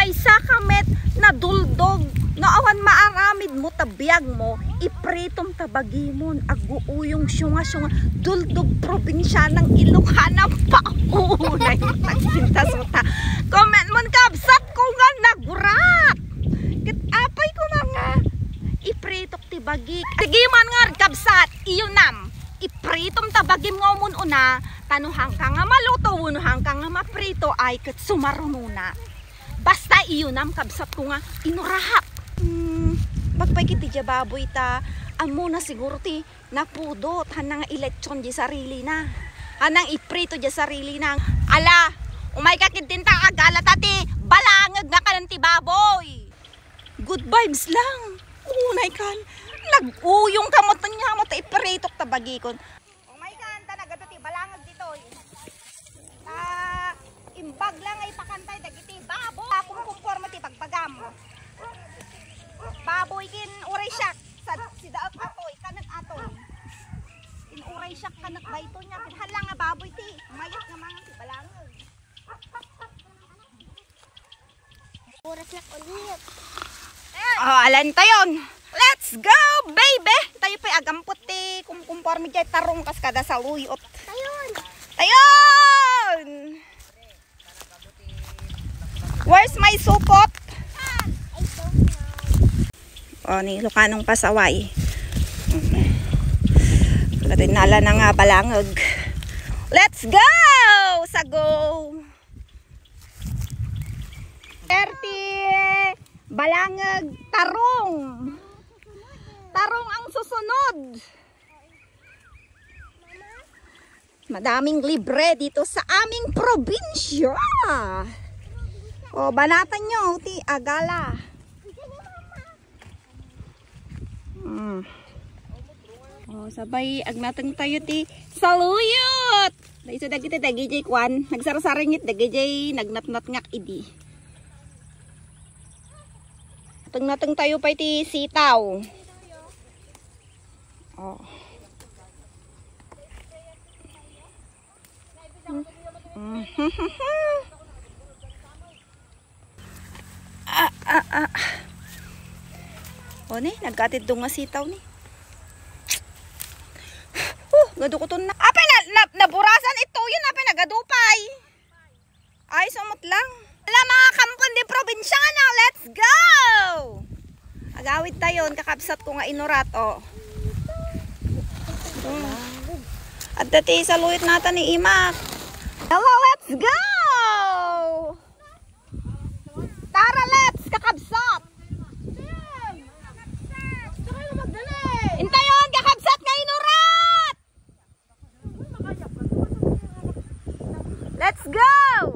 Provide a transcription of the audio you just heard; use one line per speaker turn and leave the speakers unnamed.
maysa kamet na duldog nga awan maaramid mo tabiyag mo ipritom tabagimon aguuyong syunga duldog probinsya ng Ilocana pa unay tagsintas mo ta comment mon kabsat ko nga nagurat ket apay ko mga ipritok tibagi tigiman nga kabsat iyo nam ipritom tabagim nga umon una tanuhang ka nga maluto unuhang ka nga maprito ay ket sumarumuna basta iyo nam kabsat ko nga inurahak bagpay kiti dya baboy ta amo na siguro ti napudot hanang eleksyon di sarili na hanang iprito di sarili na ala umay ka kintinta agala tati balangag nga ka ng ti baboy good vibes lang unay kan nag-uyong kamot niya mo ta ipritok tabagikon umay kan ta nagado ti balangag dito imbag lang ay pakantay dagiti baboy akong kumporma ti pagpagam baboy kin uray siyak sa sidaak atoy kanak atoy kin uray siyak kanak bayto niya kin hala nga baboy ti mayat nga mga ti balangag oras lak ulit alan tayon let's go baby tayo pa agampot ti kumpormi jay tarong kas kada sa luyot tayon where's my supot o ni Ilocanong pasaway rinala na nga balangag let's go sa go 30 balangag tarong ang susunod madaming libre dito sa aming probinsya o banatan nyo ti agala oh sabay agnateng tayo ti saluyot dahil sa dagiti dagijay kwan nagsarasaringit dagijay nagnatnat ngak idi nateng tayo pa ti sitaw oh o ni nagkatid do nga sitaw ni gadukuton na apay naburasan ito yun apay nagadupay ay sumot lang ala mga kampon di probinsyana let's go agawid tayo kakabsat ko nga inurat o at dati sa luyot natin ni Imak hello let's go tara let's kakabsat intayon kakabsat nga inurat let's go